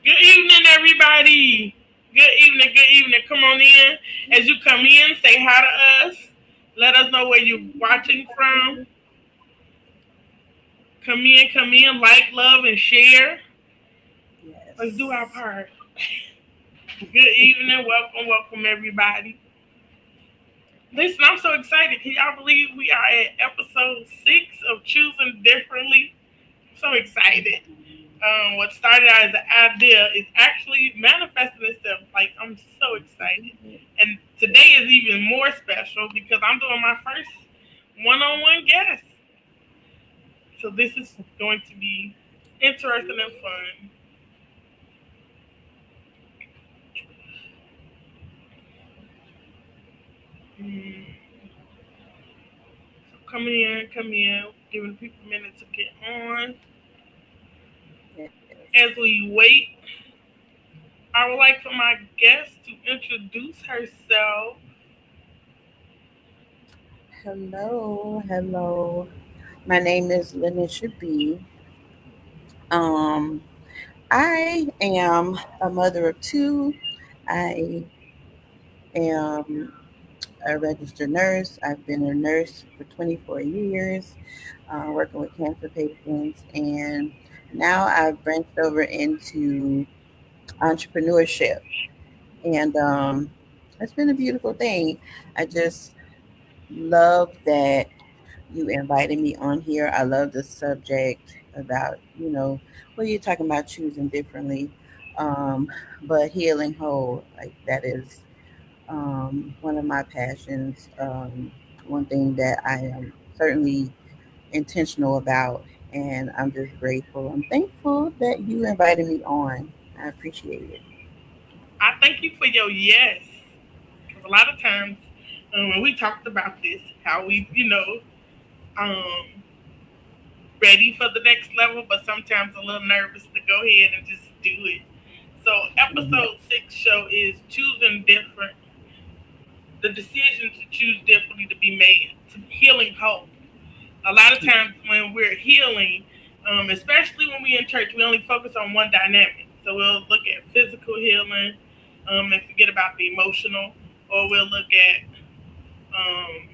Good evening, everybody. Good evening, good evening. Come on in. As you come in, say hi to us. Let us know where you're watching from. Come in, like, love, and share. Let's do our Yes. part. Good evening, welcome, welcome, everybody. Listen, I'm so excited. Can y'all believe we are at episode 6 of Choosing Differently? So excited. What started out as an idea is actually manifesting itself. Like, I'm so excited. And today is even more special because I'm doing my first one on one guest. So this is going to be interesting and fun. Mm. So come in, giving people a minute to get on. Yes. As we wait, I would like for my guest to introduce herself. Hello. Hello. My name is Lanisha B. Um, I am a mother of two. I am a registered nurse. I've been a nurse for 24 years, working with cancer patients, and now I've branched over into entrepreneurship. And it's been a beautiful thing. I just love that you invited me on here. I love the subject about, what you're talking about choosing differently, um, but healing whole. Like that is one of my passions. One thing that I am certainly intentional about, and I'm just grateful. I'm thankful that you invited me on. I appreciate it. I thank you for your yes. Because a lot of times, when we talked about this, how we, um, ready for the next level, but sometimes a little nervous to go ahead and just do it. So, Mhm. episode 6 show is choosing different, the decision to choose differently to be made, to healing hope. A lot of times when we're healing, especially when we in church, we only focus on one dynamic. So we'll look at physical healing and forget about the emotional, or we'll look at um,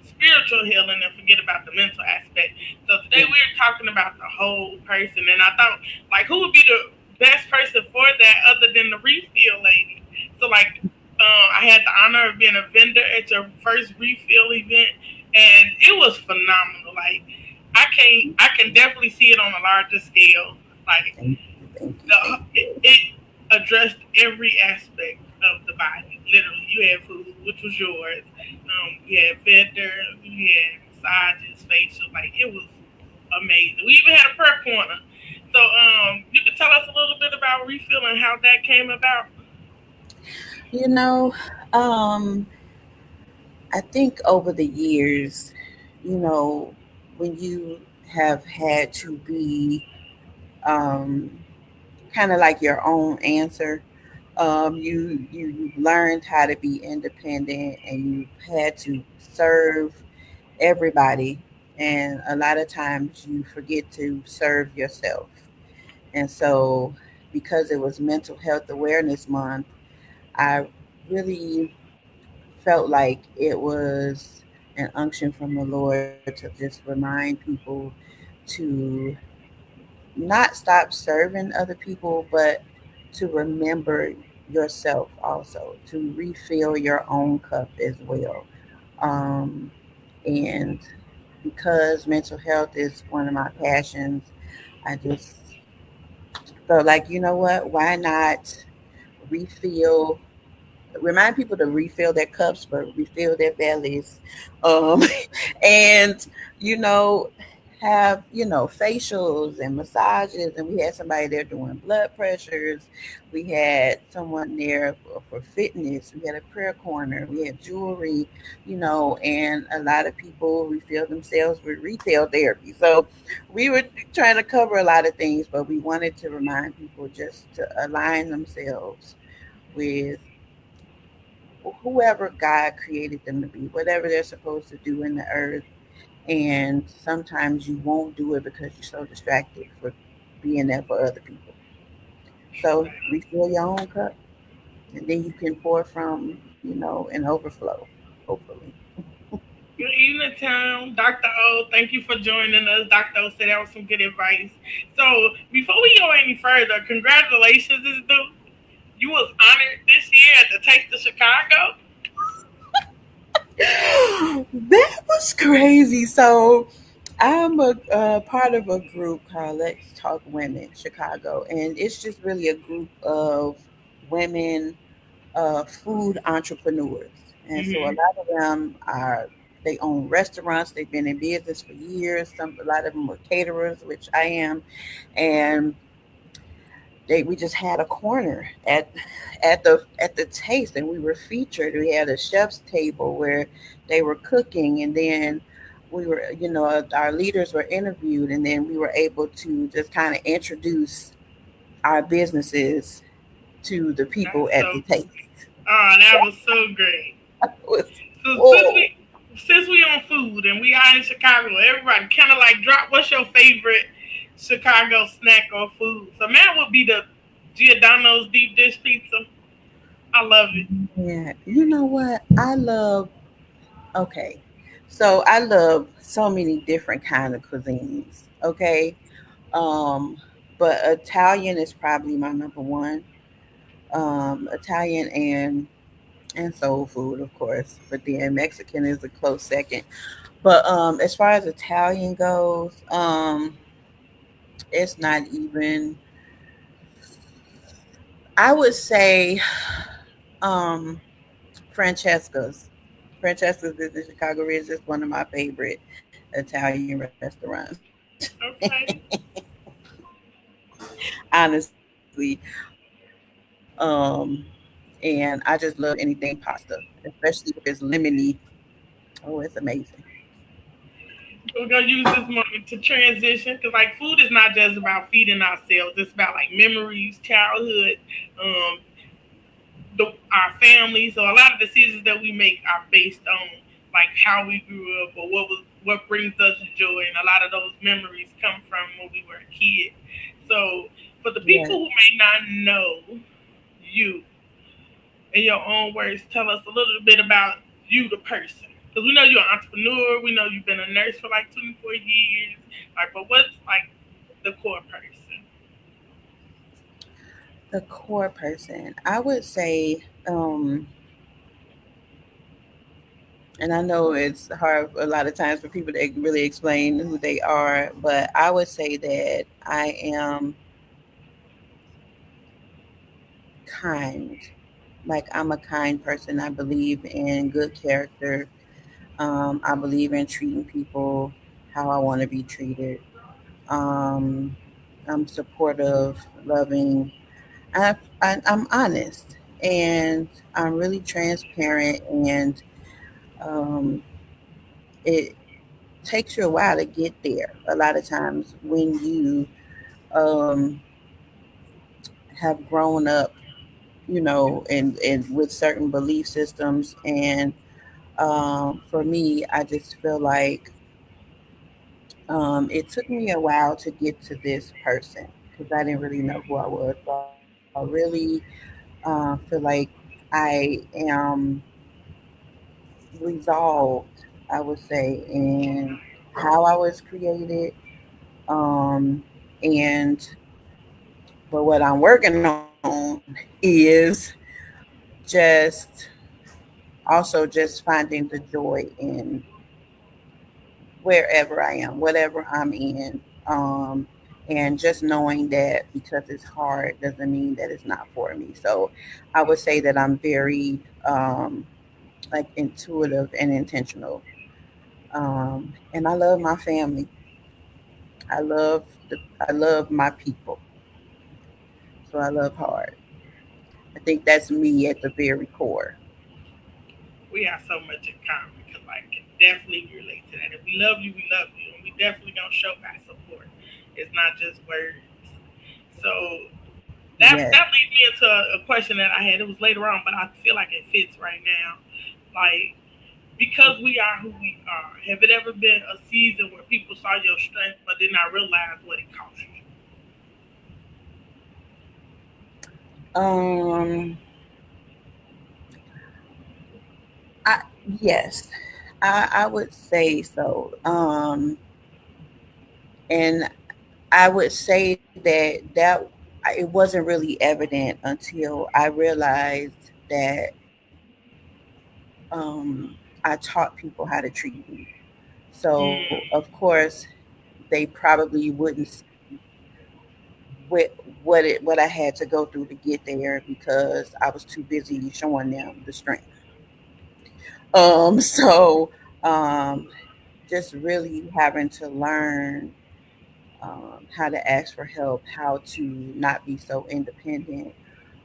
spiritual healing and forget about the mental aspect. So today Yeah. we're talking about the whole person, and I thought, like, who would be the best person for that other than the refill lady? So like, I had the honor of being a vendor at your first refill event, and it was phenomenal. Like, I can definitely see it on a larger scale. Like, Thank you. Thank you. Thank you. it addressed every aspect of the body. Literally, you had food, which was yours. You had vendors, you had massages, facial. Like, it was amazing. We even had a prayer corner. So, you could tell us a little bit about refill and how that came about. You know, um, I think over the years, when you have had to be um, kind of like your own answer, you've learned how to be independent, and you've had to serve everybody, and a lot of times you forget to serve yourself. And so, because it was Mental Health Awareness Month, I really felt like it was an unction from the Lord to just remind people to not stop serving other people, but to remember yourself also, to refill your own cup as well. Um, and because mental health is one of my passions, I just felt like, you know what, why not refill, remind people to refill their cups, but refill their bellies. Um, and, you know, have, facials and massages. And we had somebody there doing blood pressures. We had someone there for fitness. We had a prayer corner. We had jewelry, and a lot of people refill themselves with retail therapy. So we were trying to cover a lot of things, but we wanted to remind people just to align themselves with whoever God created them to be, whatever they're supposed to do in the earth. And sometimes you won't do it because you're so distracted for being there for other people. So refill your own cup, and then you can pour from, an overflow, hopefully. Good evening, Tom. Dr. O, thank you for joining us. Dr. O said that was some good advice. So, before we go any further, congratulations, is due. You was honored this year at the Taste of Chicago. That was crazy. So I'm a part of a group called Let's Talk Women Chicago, and it's just really a group of women food entrepreneurs. And so a Hmm. lot of them are they own restaurants. They've been in business for years. A lot of them were caterers, which I am, and we just had a corner at the taste, and we were featured. We had a chef's table where they were cooking, and then our leaders were interviewed, and then we were able to just kind of introduce our businesses to the people That's at so the taste. Oh, that was so great. It was So full. since we on food and we are in Chicago, everybody kind of like drop. What's your favorite Chicago snack or food? So mine would be the Giordano's deep dish pizza. I love it. Yeah, you know what? Okay, so I love so many different kind of cuisines. Okay, um, but Italian is probably my number one. Italian and soul food, of course, but then Mexican is a close second. But as far as Italian goes, it's not even. I would say um, Francesca's. Francesca's is in Chicago Ridge is one of my favorite Italian restaurants. Okay. Honestly, and I just love anything pasta, especially if it's lemony. Oh, it's amazing. We're gonna use this moment to transition because like food is not just about feeding ourselves. It's about like memories, childhood, um, our families. So a lot of decisions that we make are based on like how we grew up or what brings us joy, and a lot of those memories come from when we were a kid. So for the Yes. people who may not know you, in your own words, tell us a little bit about you, the person. Because we know you're an entrepreneur. We know you've been a nurse for like 24 years. Like, but what's like the core person? The core person, I would say, and I know it's hard a lot of times for people to really explain who they are, but I would say that I am kind. Like, I'm a kind person. I believe in good character. I believe in treating people how I want to be treated. Um, I'm supportive, loving. I'm honest, and I'm really transparent, and um, it takes you a while to get there. A lot of times when you um, have grown up, and with certain belief systems, and for me, I just feel like it took me a while to get to this person because I didn't really know who I was. So I really feel like I am resolved, I would say, in how I was created. Um, and but what I'm working on is just also just finding the joy in wherever I am, whatever I'm in. And just knowing that because it's hard doesn't mean that it's not for me. So I would say that I'm very like intuitive and intentional. And I love my family. I love my people. So I love hard. I think that's me at the very core. We have so much in common because like can definitely relate to that. If we love you, we love you, and we definitely gonna show by support. It's not just words. So Yes. that leads me into a question that I had. It was later on, but I feel like it fits right now. Like because we are who we are. Have it ever been a season where people saw your strength but did not realize what it cost you? Um, I yes, I would say so. And I would say that it wasn't really evident until I realized that I taught people how to treat me. So of Mm, course they probably wouldn't see what what I had to go through to get there because I was too busy showing them the strength. So um, just really having to learn how to ask for help, how to not be so independent.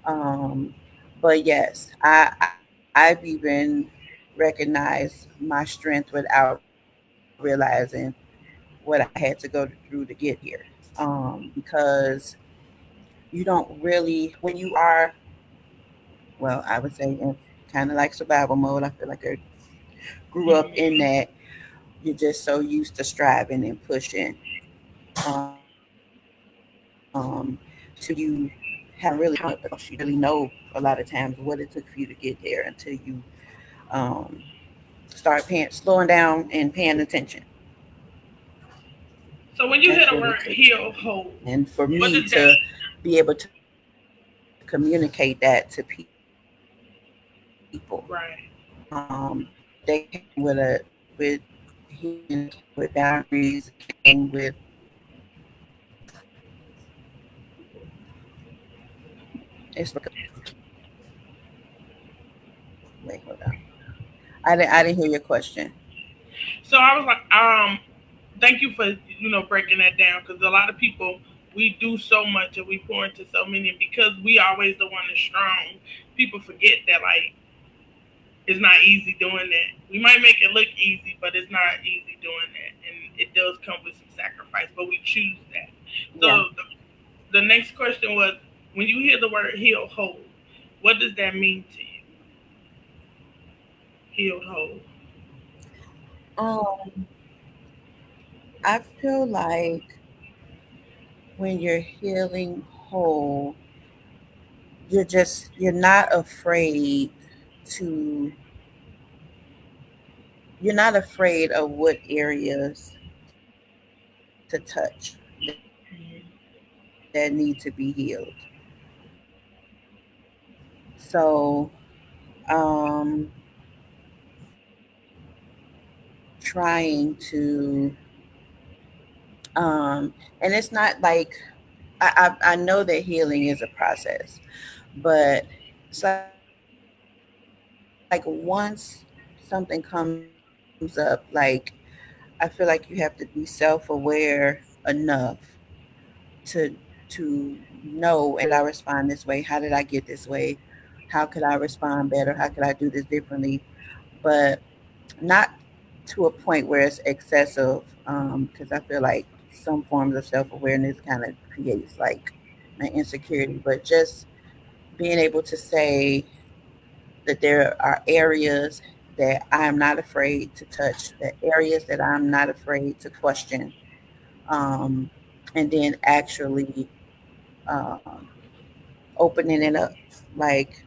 Um, but yes, I've even recognized my strength without realizing what I had to go through to get here. Because you don't really, when you are, well, I would say in kind of like survival mode. I feel like I grew up in mm. that. You're just so used to striving and pushing, to you haven't really counted the cost. You don't really know a lot of times what it took for you to get there until you um, start slowing down and paying attention. So when you hear That's the what word it took for heal me. hold, And for what me does that? to be able to communicate that to people, Right. that came with healing, it came with boundaries, it came with it's wait, hold on. I didn't hear your question. So I was like, thank you for breaking that down because a lot of people we do so much and we pour into so many and because we always the one that's strong. People forget that like it's not easy doing that. We might make it look easy, but it's not easy doing that, and it does come with some sacrifice. But we choose that. So Yeah. the next question was, when you hear the word heal whole, what does that mean to you? Healed whole. Um, I feel like when you're healing whole, you're not afraid to you're not afraid of what areas to touch that need to be healed. So trying to and it's not like I know that healing is a process, but it's like once something comes up, like I feel like you have to be self-aware enough to know, and why did I respond this way? How did I get this way? How could I respond better? How could I do this differently? But not to a point where it's excessive, because I feel like some forms of self-awareness kind of creates like an insecurity, but just being able to say that there are areas that I'm not afraid to touch, the areas that I'm not afraid to question, um, and then actually um, opening it up, like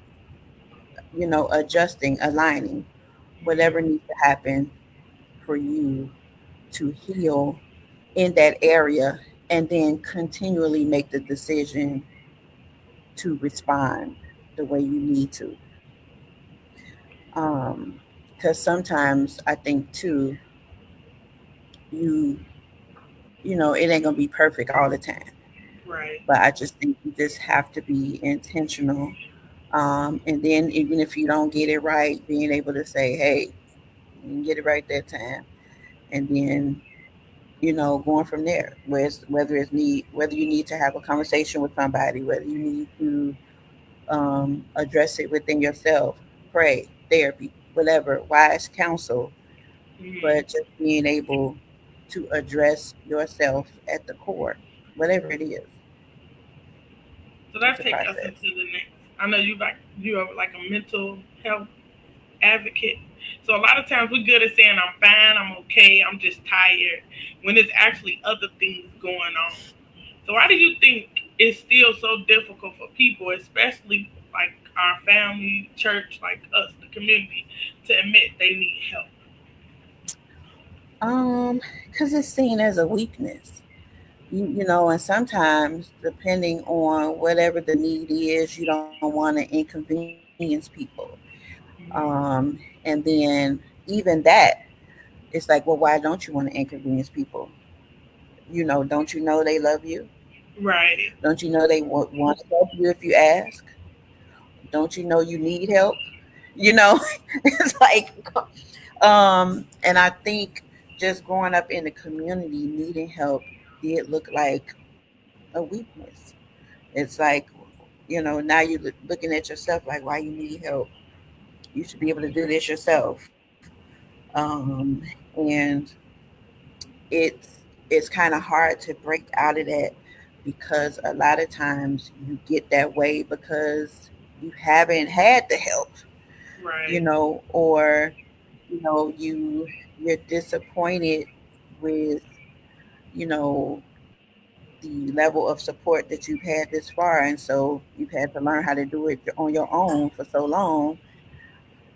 adjusting, aligning, whatever Mm-hmm. needs to happen for you to heal in that area, and then continually make the decision to respond the way you need to. Um, because sometimes I think too, you it ain't gonna be perfect all the time. Right. But I just think you just have to be intentional. And then even if you don't get it right, being able to say, "Hey, you didn't get it right that time," and then going from there. Whether you need to have a conversation with somebody, whether you need to address it within yourself, pray, therapy, whatever, wise counsel, Mm-hmm. but just being able to address yourself at the core, whatever it is. So It's that a takes us process. into the next. I know you are like a mental health advocate. So a lot of times we're good at saying I'm fine, I'm okay, I'm just tired, when there's actually other things going on. So why do you think it's still so difficult for people, especially like our family, church, like us, the community, to admit they need help. Because it's seen as a weakness. And sometimes depending on whatever the need is, you don't want to inconvenience people. And then even that, it's like, well, why don't you want to inconvenience people? Don't you know they love you? Right. Don't you know they want to help you if you ask? Don't you know you need help? You know, it's like, and I think just growing up in the community, needing help did look like a weakness. It's like, now you're looking at yourself like, why you need help? You should be able to do this yourself. And it's kind of hard to break out of that because a lot of times you get that way because you haven't had the help, Right. or you're disappointed with the level of support that you've had this far, and so you've had to learn how to do it on your own for so long.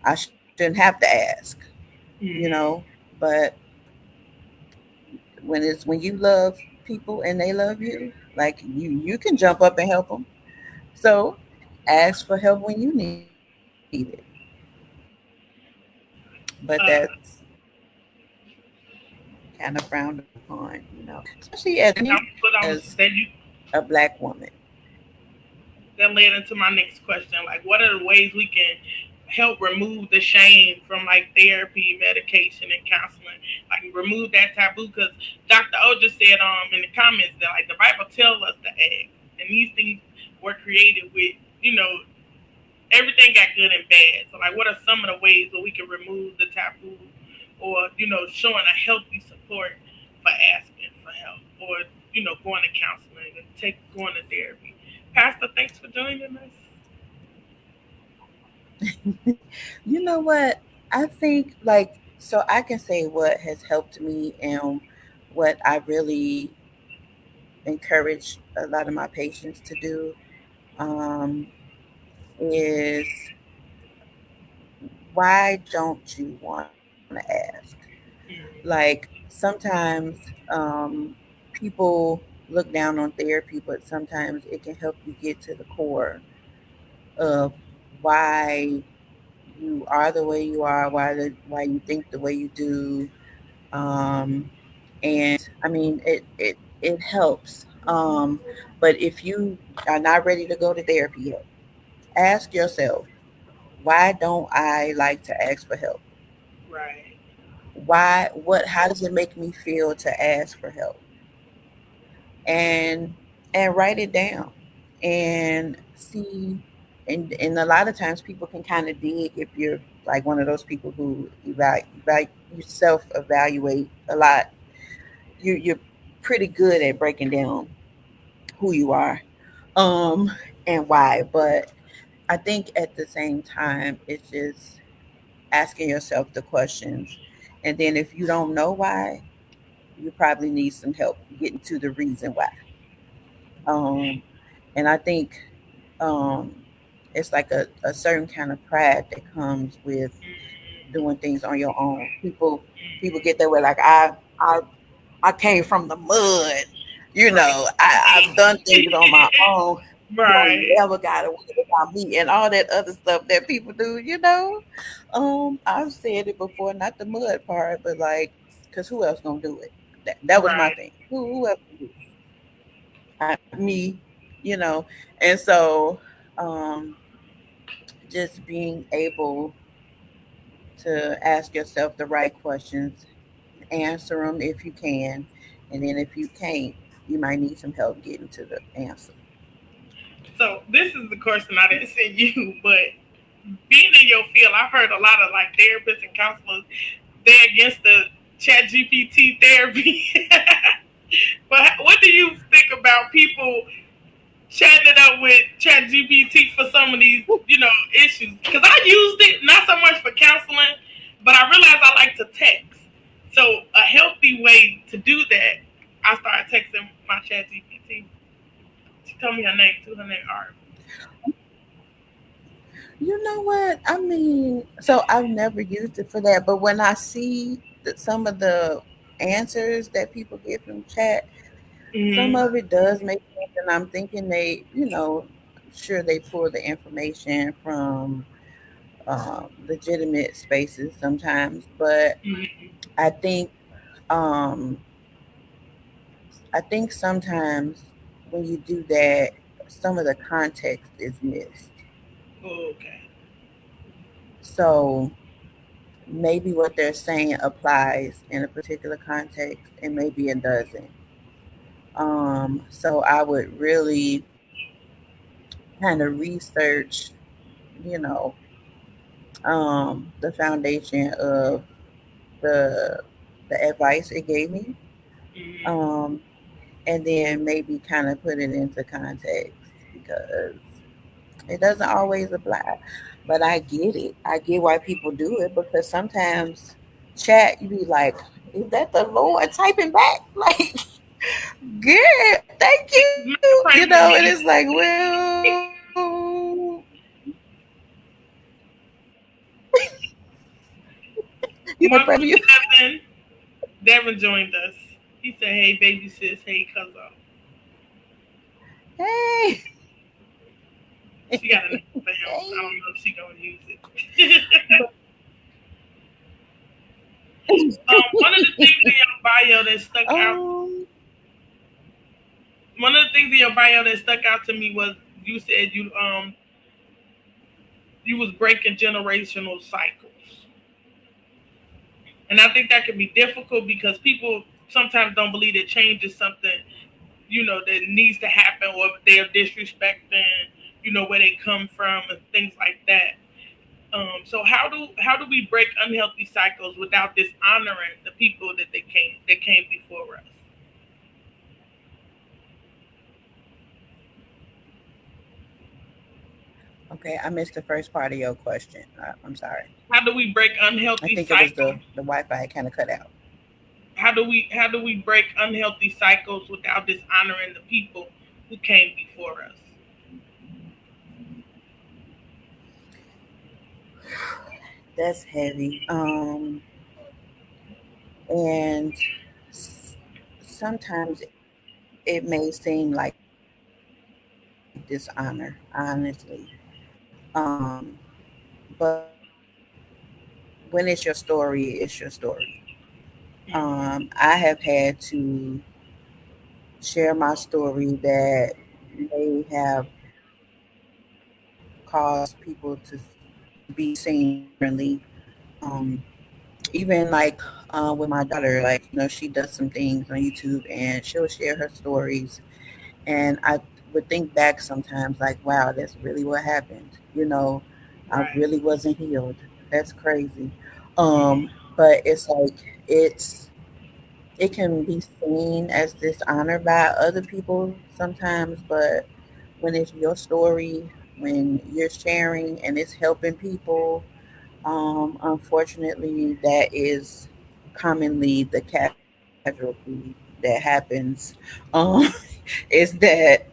I shouldn't have to ask, Hmm. but when you love people and they love you, like you can jump up and help them. So ask for help when you need it. But that's Uh, kind of frowned upon, especially as me, I'm what I'm as that you a black woman. that led into my next question. Like, what are the ways we can help remove the shame from like therapy, medication, and counseling? Like, remove that taboo because Dr. O just said in the comments that like the Bible tells us to ask, and these things were created with everything got good and bad. So like, what are some of the ways where we can remove the taboo, or showing a healthy support for asking for help, or going to counseling and going to therapy. Pastor, thanks for joining us. You know what? I think, like, so I can say what has helped me and what I really encourage a lot of my patients to do, um, is, why don't you want to ask? Like, sometimes people look down on therapy, but sometimes it can help you get to the core of why you are the way you are, why you think the way you do. And I mean, it helps. But if you are not ready to go to therapy yet, ask yourself, why don't I like to ask for help? Right. How does it make me feel to ask for help? And write it down and see. And a lot of times people can kind of dig if you're like one of those people who you self evaluate a lot. You're pretty good at breaking down who you are, um, and why. But I think at the same time, it's just asking yourself the questions. And then if you don't know why, you probably need some help getting to the reason why. Um, and I think um, it's like a certain kind of pride that comes with doing things on your own. People get that way, like, I came from the mud. Right. I've done things on my own. You don't Right. never gotta worry about me and all that other stuff that people do. I've said it before, not the mud part, but like, cause who else gonna do it? That was my Right. thing. Who else gonna do me? You know, and so um, just being able to ask yourself the right questions, answer them if you can, and then if you can't, you might need some help getting to the answer. So this is the question I didn't send you, but being in your field, I've heard a lot of like therapists and counselors they're against the Chat GPT therapy. But what do you think about people chatting it up with Chat GPT for some of these, issues? Because I used it not so much for counseling, but I realized I like to text. So a healthy way to do that, I started texting my Chat GPT. She told me her name too. Her name Art. You know what? I mean, so I've never used it for that, but when I see that some of the answers that people get from chat, some Mm-hmm. of it does make sense, and I'm thinking they, I'm sure they pull the information from legitimate spaces sometimes, but Mm-hmm. I think um, I think sometimes when you do that, some of the context is missed. Oh, okay. So maybe what they're saying applies in a particular context, and maybe it doesn't. So I would really kind of research, you know, the foundation of the the advice it gave me, Mm-hmm. um, and then maybe kind of put it into context because it doesn't always apply. But I get it. I get why people do it because sometimes chat you be like, is that the Lord typing back? Like, good, thank you. Man, You know, pray and for it's like, me. well, you said pray for Welcome, you. Devin. Devin joined us. He said, "Hey, baby sis. Hey, cousin." Hey, She got a name for him. I don't hey. know if she gonna use it. But One of the things in your bio that stuck out. um, One of the things in your bio that stuck out to me was you said you was breaking generational cycles, and I think that can be difficult because people sometimes don't believe that change is something that needs to happen, or they're disrespecting where they come from and things like that. So how do we break unhealthy cycles without dishonoring the people that came before us? okay, I missed the first part of your question. I'm sorry. How do we break I unhealthy think it was cycles? the Wi-Fi kind of cut out. How do we break unhealthy cycles without dishonoring the people who came before us? That's heavy. And s- sometimes it may seem like dishonor, honestly. But when it's your story, it's your story. Hmm. I have had to share my story that may have caused people to be seen differently. Um, Even like with my daughter, like she does some things on YouTube and she'll share her stories, and I would think back sometimes like, wow, that's really what happened. I Right. really wasn't healed. That's crazy. Hmm. But it's like it can be seen as dishonor by other people sometimes, but when it's your story, when you're sharing and it's helping people, unfortunately, that is commonly the casualty that happens. Um, is that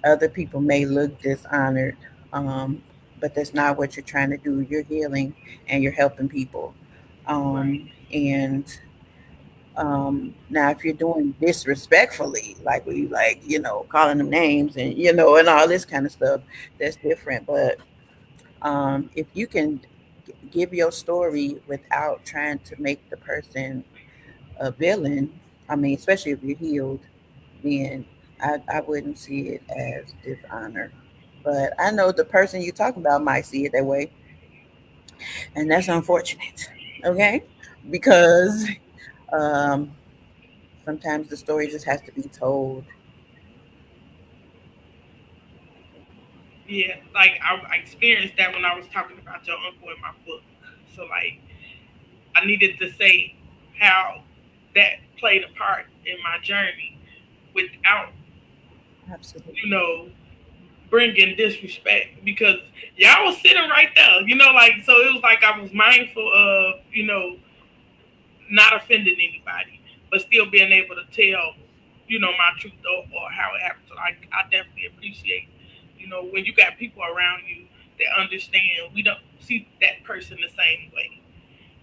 other people may look dishonored, but that's not what you're trying to do. You're healing and you're helping people. Right. And Now, if you're doing disrespectfully, like calling them names and and all this kind of stuff, that's different. But if you can give your story without trying to make the person a villain, I mean, especially if you're healed, then I wouldn't see it as dishonor. But I know the person you're talking about might see it that way, and that's unfortunate. Okay, because um, sometimes the story just has to be told. Yeah, like I experienced that when I was talking about your uncle in my book. So like I needed to say how that played a part in my journey without, you Absolutely. know, bringing disrespect because y'all was sitting right there, like so it was like I was mindful of, not offending anybody, but still being able to tell. my truth or how it happened. So I definitely appreciate, when you got people around you that understand. We don't see that person the same way,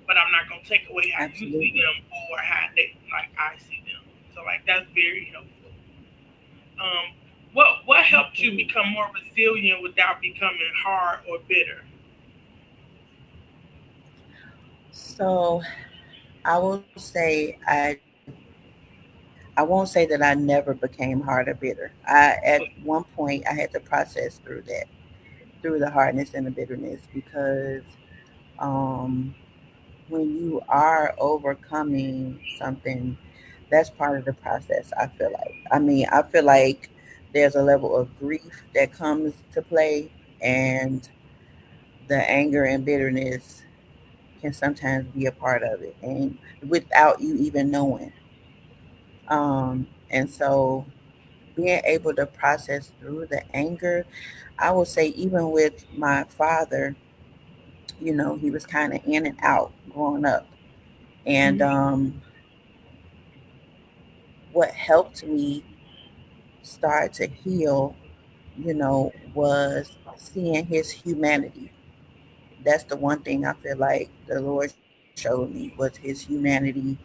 but I'm not gonna take away how you see Absolutely. them or how they like I see them. So like that's very helpful. What helped you Absolutely. become more resilient without becoming hard or bitter? So I will say I won't say that I never became hard or bitter. At one point I had to process through that, through the hardness and the bitterness, because um, when you are overcoming something, that's part of the process. I feel like. I mean, I feel like there's a level of grief that comes to play, and the anger and bitterness can sometimes be a part of it, and without you even knowing. And so being able to process through the anger, I would say even with my father, he was kind of in and out growing up. And Mhm. what helped me start to heal, was seeing his humanity. That's the one thing I feel like the Lord showed me was his humanity,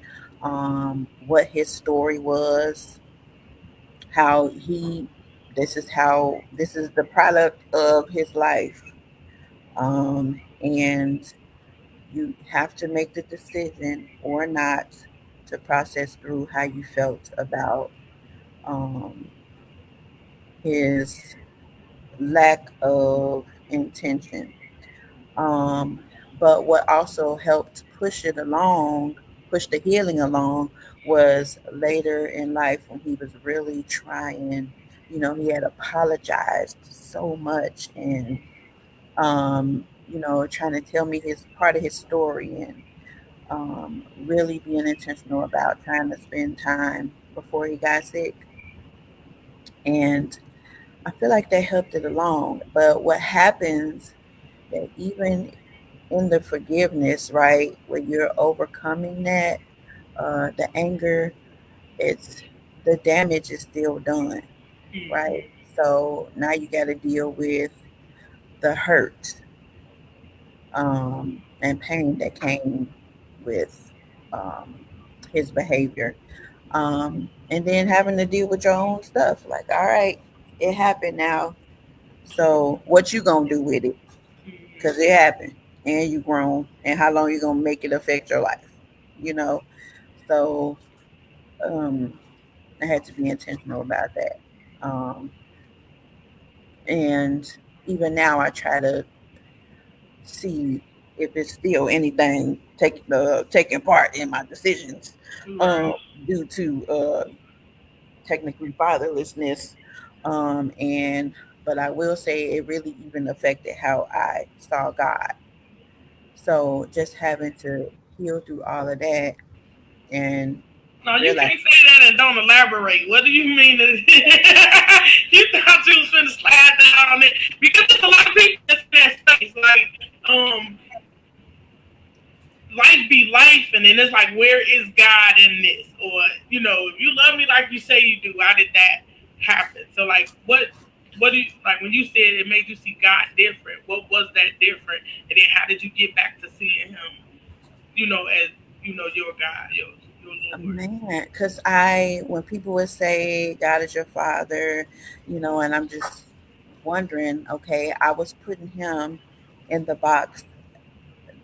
what his story was, how this is the product of his life. And you have to make the decision or not to process through how you felt about um, his lack of intention. Um, but what also helped push the healing along, was later in life when he was really trying. He had apologized so much, and trying to tell me his part of his story, and really being intentional about trying to spend time before he got sick. And I feel like that helped it along. But what happens, that even in the forgiveness, right, where you're overcoming that, the anger, it's the damage is still done, right? Mhm. So now you got to deal with the hurt, and pain that came with um, his behavior, and then having to deal with your own stuff. Like, all right, it happened now. So what you gonna do with it? Because Mhm. it happened, and you grown, and how long you gonna make it affect your life? You know. So um, I had to be intentional about that. Um, and even now, I try to see if it's still anything taking part in my decisions, um, Right. due to technically fatherlessness. And but I will say it really even affected how I saw God. So just having to heal through all of that and No, you realize, can't say that and don't elaborate. What do you mean? You thought you was finna slide that on it because there's a lot of people that's in that space. Like, um, life be life, and then it's like, where is God in this? Or if you love me like you say you do, how did that happen? So like, what do you like when you said it made you see God different? What was that different? And then how did you get back to seeing Him? As your God, your Lord. man, because when people would say God is your father, and I'm just wondering, okay, I was putting him in the box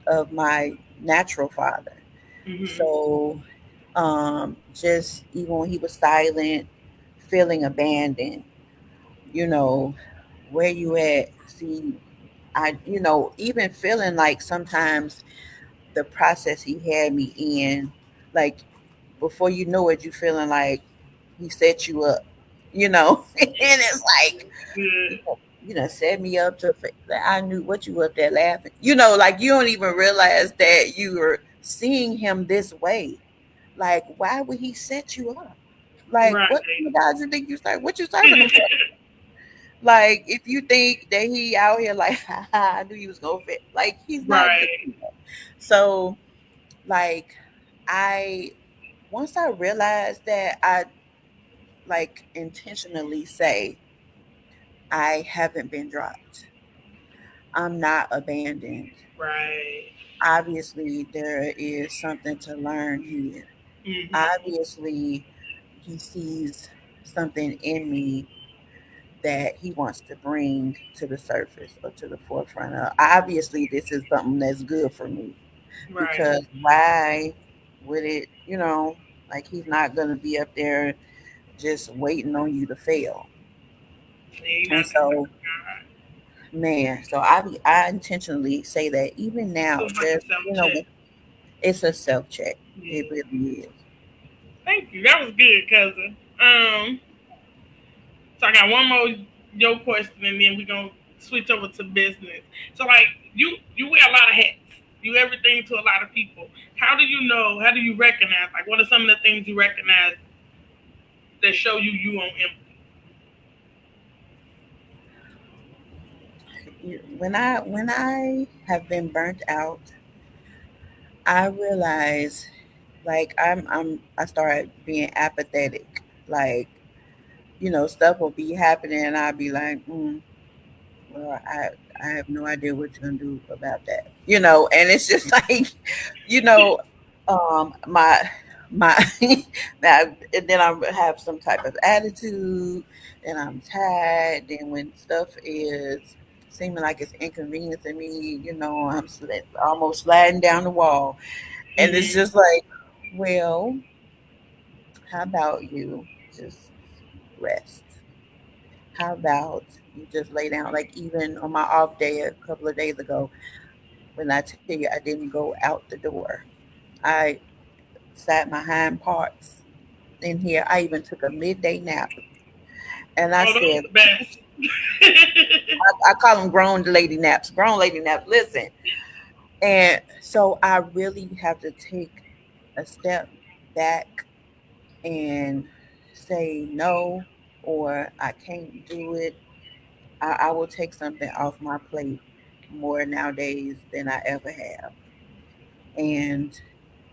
of my natural father. Mhm. So, just even when he was silent, feeling abandoned, you know, where you at? See, even feeling like sometimes the process he had me in, like before you know it, you feeling like he set you up, and it's like, Good. set me up to. I knew what you were up there laughing, like you don't even realize that you were seeing him this way. Like, why would he set you up? Like, Right. what kind of God you think you serve? What you serving him for? Like, if you think that he out here like, I knew he was gonna fit. Like, he's not Right. doing that. So, like, I once I realized that, like intentionally say, I haven't been dropped. I'm not abandoned. Right. Obviously, there is something to learn here. Mhm. Obviously, he sees something in me that he wants to bring to the surface or to the forefront of. Obviously, this is something that's good for me Right. because why would it, like he's not going to be up there just waiting on you to fail. Ain't And nothing but so, God. man, so I intentionally say that even So now, it's like a there's, self check. it's a self check. It Yeah. really is. Thank you. That was good, cousin. So I got one more your question, and then we gonna switch over to business. So like you wear a lot of hats. You everything to a lot of people. How do you know? How do you recognize? Like, what are some of the things you recognize that show you on empty? When I have been burnt out, I realize like I started being apathetic. Like, stuff will be happening and I'll be like, well, I have no idea what you're gonna do about that. And it's just like, you know, my that and then I have some type of attitude, and I'm tired. Then when stuff is seeming like it's inconveniencing me, I'm almost sliding down the wall, and it's Hmm. just like, well, how about you just rest? How about you just lay down? Like even on my off day a couple of days ago, when I tell you I didn't go out the door, I sat my hind parts in here. I even took a midday nap, and I Oh, those said, the best. I call them grown lady naps. Grown lady naps. Listen, and so I really have to take a step back and say no, or I can't do it. I will take something off my plate more nowadays than I ever have. And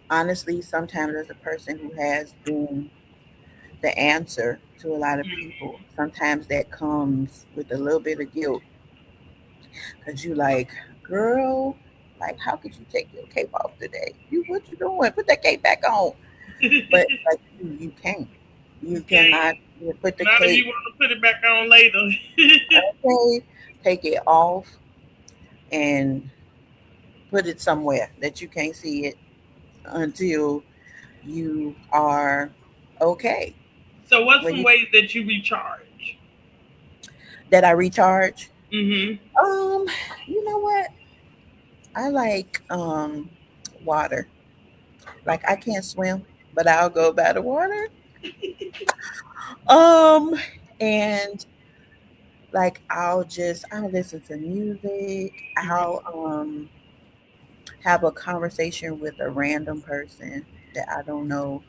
honestly, sometimes as a person who has been the answer to a lot of people, sometimes that comes with a little bit of guilt because you like, girl, like how could you take your cape off today? What you doing? Put that cape back on. But like you can't. You Okay. cannot put the Not if you cape. want to put it back on later. Okay, take it off and put it somewhere that you can't see it until you are okay. So, what's When some you ways that you recharge? that I recharge. Hmm. Um, you know what? I like water. Like I can't swim, but I'll go by the water. Um, and like I'll listen to music. I'll have a conversation with a random person that I don't know.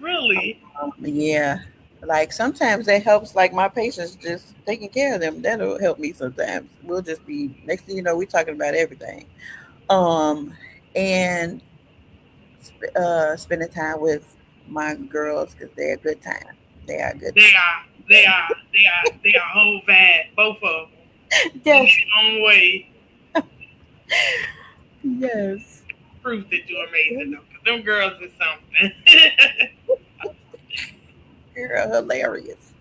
Really? Yeah. Like sometimes that helps like my patients just taking care of them. That'll help me sometimes. We'll just be next thing you know, we're talking about everything. Um and spending time with my girls because they're a good time. They are a good They time. are. They are. They are. They are whole bad. Both of them in Yes, their own way. yes. Proof that you're amazing though, because them girls is something. You're hilarious.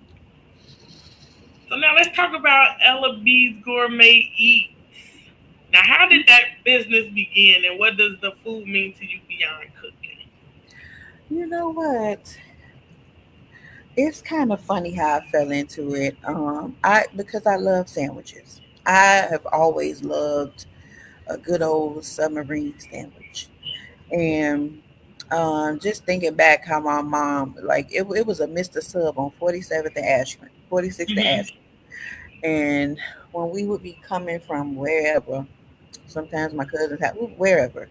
So now let's talk about Ella B's Gourmet Eats. Now, how did that business begin, and what does the food mean to you beyond cooking? You know what? It's kind of funny how I fell into it. I because I love sandwiches. I have always loved a good old submarine sandwich. And just thinking back how my mom, like, it was a Mr. Sub on 47th and Ashland, 46th and Hmm. Ashland. And when we would be coming from wherever, sometimes my cousins had, wherever,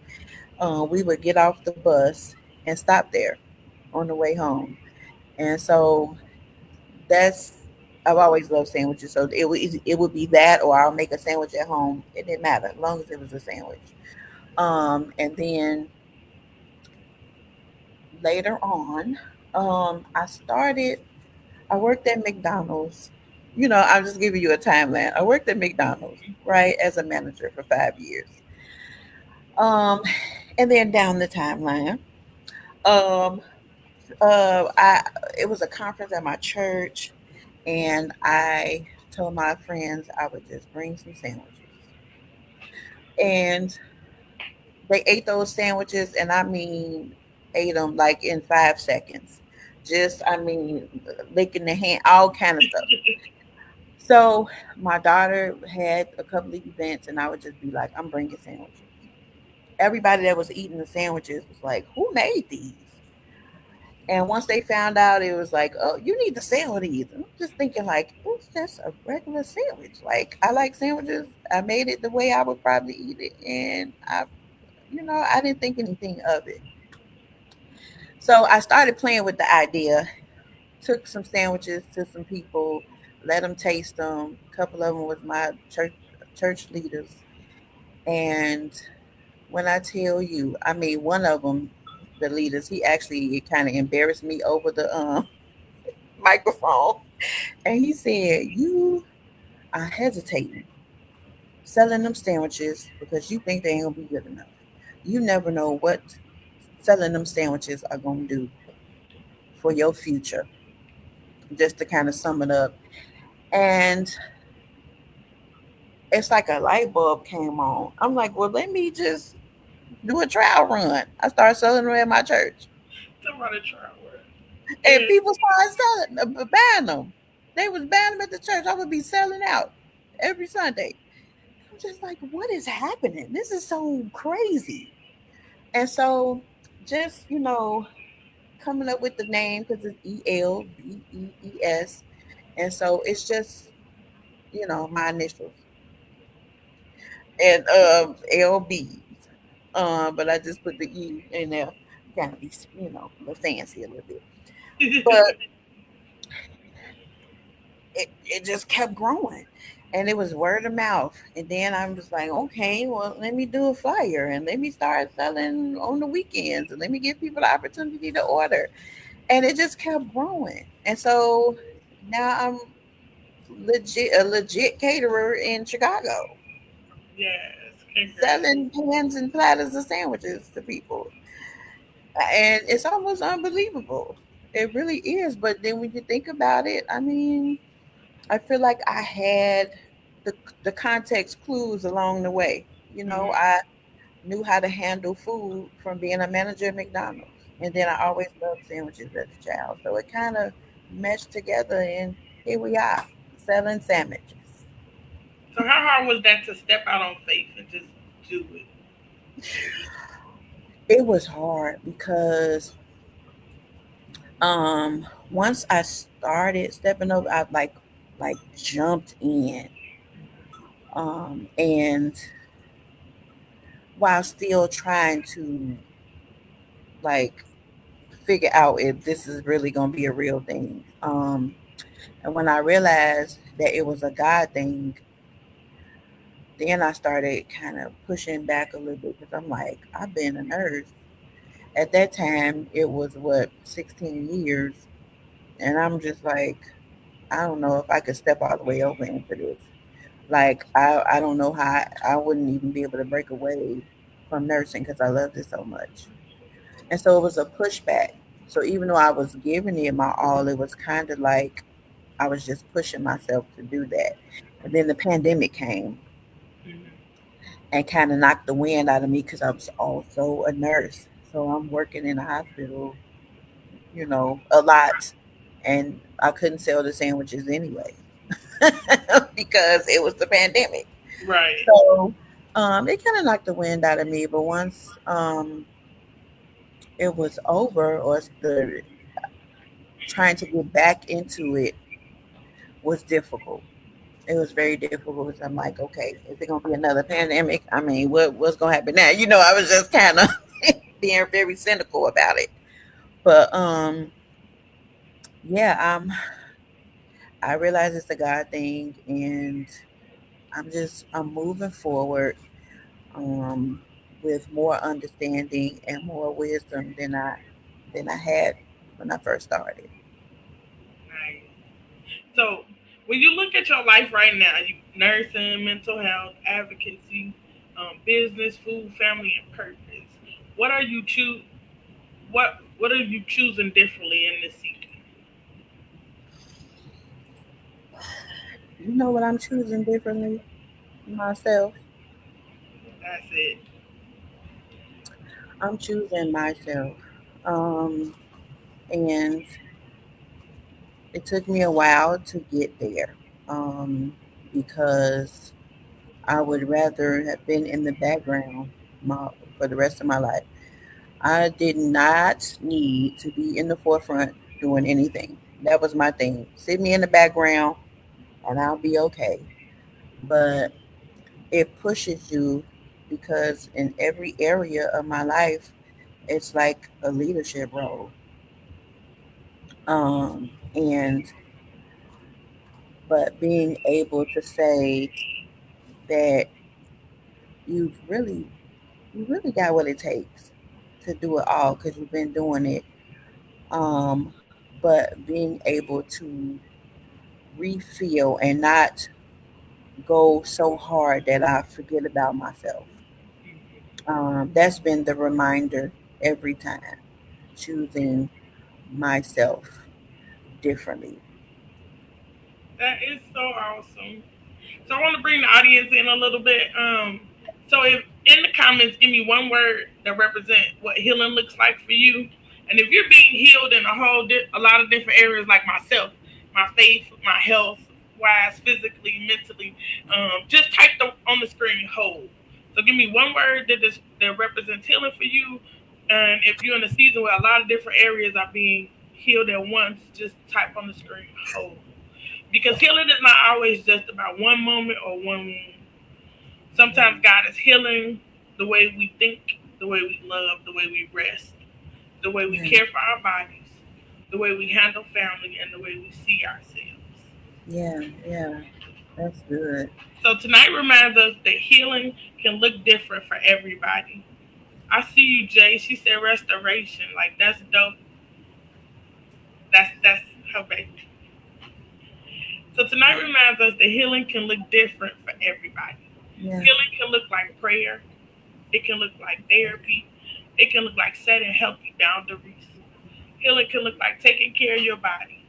we would get off the bus and stop there on the way home. And so that's, I've always loved sandwiches. So it would be that, or I'll make a sandwich at home. It didn't matter as long as it was a sandwich. And then later on, I started. I worked at McDonald's. I'll just give you a timeline. I worked at McDonald's, right, as a manager for 5 years. Um, and then down the timeline, um, I it was a conference at my church, and I told my friends I would just bring some sandwiches, and they ate those sandwiches, and I mean, ate them like in 5 seconds. Just, I mean, licking the hand, all kind of stuff. So my daughter had a couple of events, and I would just be like, I'm bringing sandwiches. Everybody that was eating the sandwiches was like, who made these? And once they found out, it was like, oh, you need to sell these. And I'm just thinking, like, it's just a regular sandwich. Like, I like sandwiches. I made it the way I would probably eat it. And I didn't think anything of it. So I started playing with the idea, took some sandwiches to some people, let them taste them. A couple of them was my church leaders. And when I tell you, I mean, one of them, the leaders, he actually kind of embarrassed me over the microphone. And he said, you are hesitating selling them sandwiches because you think they ain't gonna be good enough. You never know what selling them sandwiches are gonna do for your future. Just to kind of sum it up. And it's like a light bulb came on. I'm like, well, let me just do a trial run. I started selling them at my church. Somebody try word. And Yeah. people started buying them. They was buying them at the church. I would be selling out every Sunday. I'm just like, what is happening? This is so crazy. And so, just coming up with the name because it's ELBEES, and so it's just my initials and LBs. But I just put the E in there, kind of be a little fancy a little bit. But it just kept growing, and it was word of mouth. And then I was like, okay, well, let me do a flyer and let me start selling on the weekends and let me give people the opportunity to order. And it just kept growing. And so now I'm a legit caterer in Chicago, Yes, congrats. selling pans and platters of sandwiches to people. And it's almost unbelievable. It really is. But then when you think about it, I mean, I feel like I had the the context clues along the way. Hmm. I knew how to handle food from being a manager at McDonald's, and then I always loved sandwiches as a child. So it kind of meshed together, and here we are selling sandwiches. So how hard was that to step out on faith and just do it? It was hard because once I started stepping over, I like jumped in, and while still trying to like figure out if this is really gonna be a real thing. And when I realized that it was a God thing, then I started kind of pushing back a little bit because I'm like, I've been a nurse. At that time, it was what, 16 years. And I'm just like, I don't know if I could step all the way over into this. Like, I don't know how I wouldn't even be able to break away from nursing because I loved it so much. And so it was a pushback. So even though I was giving it my all, it was kind of like I was just pushing myself to do that. And then the pandemic came Hmm. and kind of knocked the wind out of me because I was also a nurse. So I'm working in a hospital, a lot. And I couldn't sell the sandwiches anyway because it was the pandemic. Right. So it kind of knocked the wind out of me. But once it was over, or the trying to get back into it was difficult. It was very difficult because I'm like, okay, is it gonna be another pandemic? I mean, what's gonna happen now? I was just kind of being very cynical about it. But yeah, I realize it's a God thing, and I'm moving forward um, with more understanding and more wisdom than I had when I first started. Nice. So when you look at your life right now, you nursing, mental health, advocacy, business, food, family, and purpose. What are you choose? What are you choosing differently in this season? You know what I'm choosing differently myself? That's it. I'm choosing myself. Um, and it took me a while to get there. Because I would rather have been in the background for the rest of my life. I did not need to be in the forefront doing anything. That was my thing. Sit me in the background and I'll be okay. But it pushes you because in every area of my life, it's like a leadership role. And but being able to say that you've really you really got what it takes to do it all because you've been doing it. Um, but being able to refill and not go so hard that I forget about myself. That's been the reminder every time, choosing myself differently. That is so awesome. So I want to bring the audience in a little bit. So if in the comments, give me one word that represent what healing looks like for you. And if you're being healed in a lot of different areas, like myself, my faith, my health, wise, physically, mentally, just type on the screen whole. So give me one word that represents healing for you. And if you're in a season where a lot of different areas are being healed at once, just type on the screen whole. Because healing is not always just about one moment or one wound. Sometimes God is healing the way we think, the way we love, the way we rest, the way we Yeah, care for our bodies, the way we handle family, and the way we see ourselves. yeah, yeah. That's good. So tonight reminds us that healing can look different for everybody. I see you, Jay. She said restoration. Like that's dope. That's her baby. So tonight reminds us that healing can look different for everybody. Yeah, Healing can look like prayer. It can look like therapy. It can look like setting healthy boundaries. Healing can look like taking care of your body,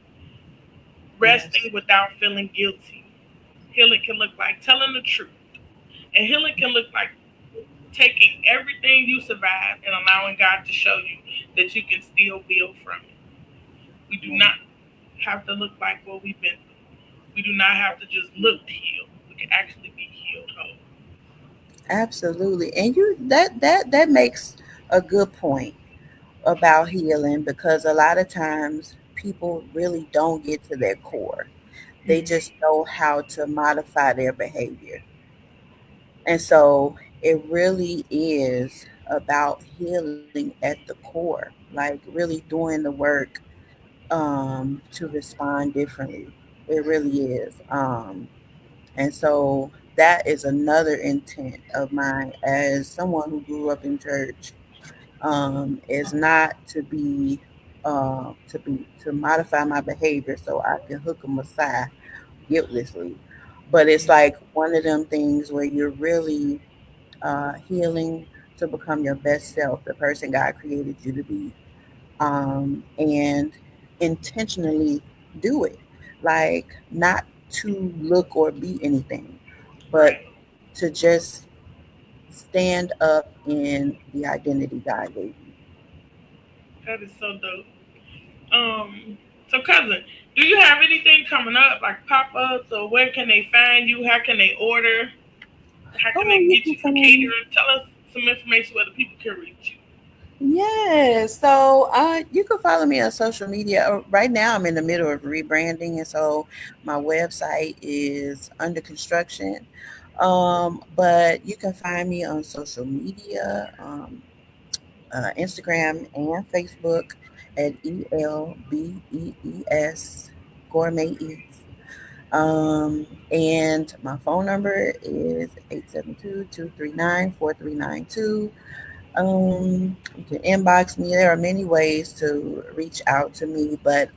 yes, resting without feeling guilty. Healing can look like telling the truth. And healing can look like taking everything you survived and allowing God to show you that you can still build from it. We do yeah. not have to look like what we've been through. We do not have to just look healed. We can actually be healed whole. Absolutely. And that makes a good point about healing because a lot of times people really don't get to their core. They just know how to modify their behavior. And so it really is about healing at the core, like really doing the work to respond differently. It really is. And so that is another intent of mine as someone who grew up in church, is not to modify my behavior so I can hook a Messiah guiltlessly. But it's like one of them things where you're really healing to become your best self, the person God created you to be, and intentionally do it. Like, not to look or be anything, but Right. to just stand up in the identity God gave you. That is so dope. So cousin, do you have anything coming up like pop ups or where can they find you? How can they order? How can Oh, they you get can you for find. catering? Tell us some information where the people can reach you. Yeah, so you can follow me on social media. Right now, I'm in the middle of rebranding, and so my website is under construction. But you can find me on social media, Instagram and Facebook at ELBEES Gourmet Eats. And my phone number is 872-239-4392. You can inbox me. There are many ways to reach out to me, but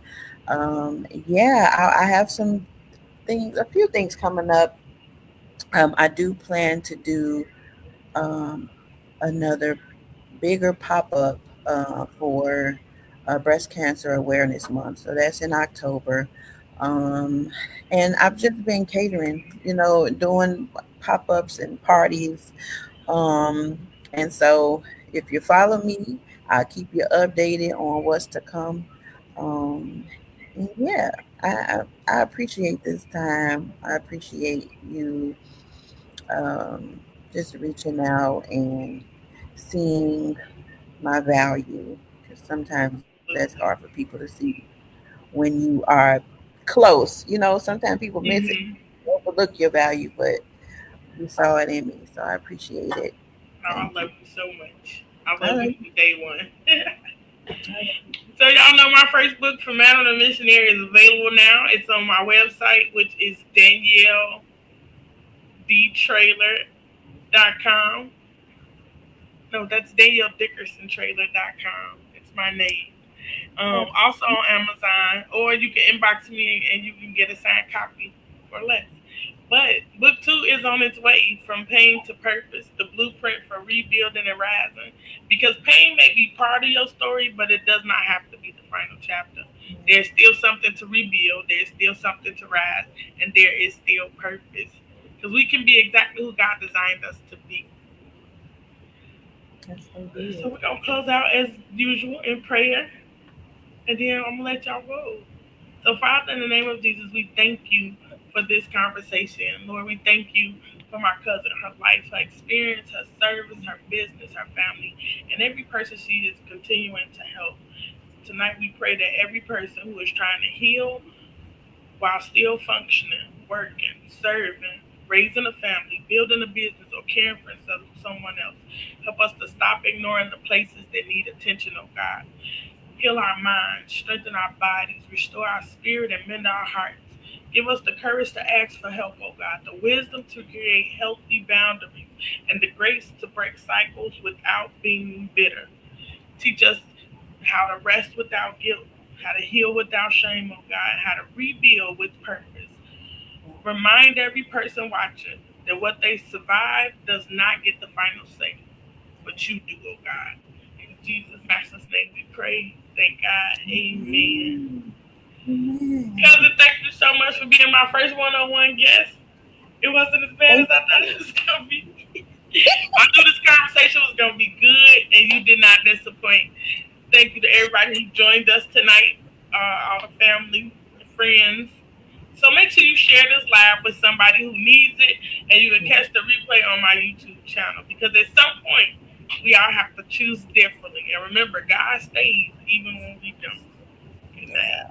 Yeah, I have some things, a few things coming up. I do plan to do um, another bigger pop up for Breast Cancer Awareness Month. So that's in October. Um, and I've just been catering, doing pop ups and parties. And so if you follow me, I'll keep you updated on what's to come. Um, and yeah, I appreciate this time. I appreciate you um, just reaching out and seeing my value, because sometimes that's hard for people to see when you are close. Sometimes people miss it, Hmm. overlook your value, but you saw it in me, so I appreciate it. Oh, I Thank you. love you so much. I I love love you you. from day one. I love you. So y'all know my first book from Madam the Missionary is available now. It's on my website, which is DanielleDTrailer.com. No, that's DanielleDickersonTrailer.com. It's my name. Oh, Also on Amazon, or you can inbox me and you can get a signed copy for less. But book two is on its way, from pain to purpose, the blueprint for rebuilding and rising. Because pain may be part of your story, but it does not have to be the final chapter. There's still something to rebuild, there's still something to rise, and there is still purpose. Because we can be exactly who God designed us to be. that's so So good. we're going to close out as usual in prayer, and then I'm going to let y'all go. So, Father, in the name of Jesus, we thank you for this conversation. Lord, we thank you for my cousin, her life, her experience, her service, her business, her family, and every person she is continuing to help. Tonight, we pray that every person who is trying to heal while still functioning, working, serving, raising a family, building a business, or caring for someone else, help us to stop ignoring the places that need attention, oh God. Heal our minds, strengthen our bodies, restore our spirit, and mend our hearts. Give us the courage to ask for help, oh God, the wisdom to create healthy boundaries, and the grace to break cycles without being bitter. Teach us how to rest without guilt, how to heal without shame, oh God, how to rebuild with purpose. Remind every person watching that what they survive does not get the final say, but you do, oh God. In Jesus' master's name we pray. Thank God. Amen. Amen. Amen. Cousin, thank you so much for being my first one-on-one guest. It wasn't as bad as Thank I thought it was gonna be. I knew this conversation was gonna be good, and you did not disappoint. Thank you to everybody who joined us tonight, all the family, friends. So make sure you share this live with somebody who needs it, and you can you. catch the replay on my YouTube channel. Because at some point, we all have to choose differently. And remember, God stays even when we don't. Good night. Yeah.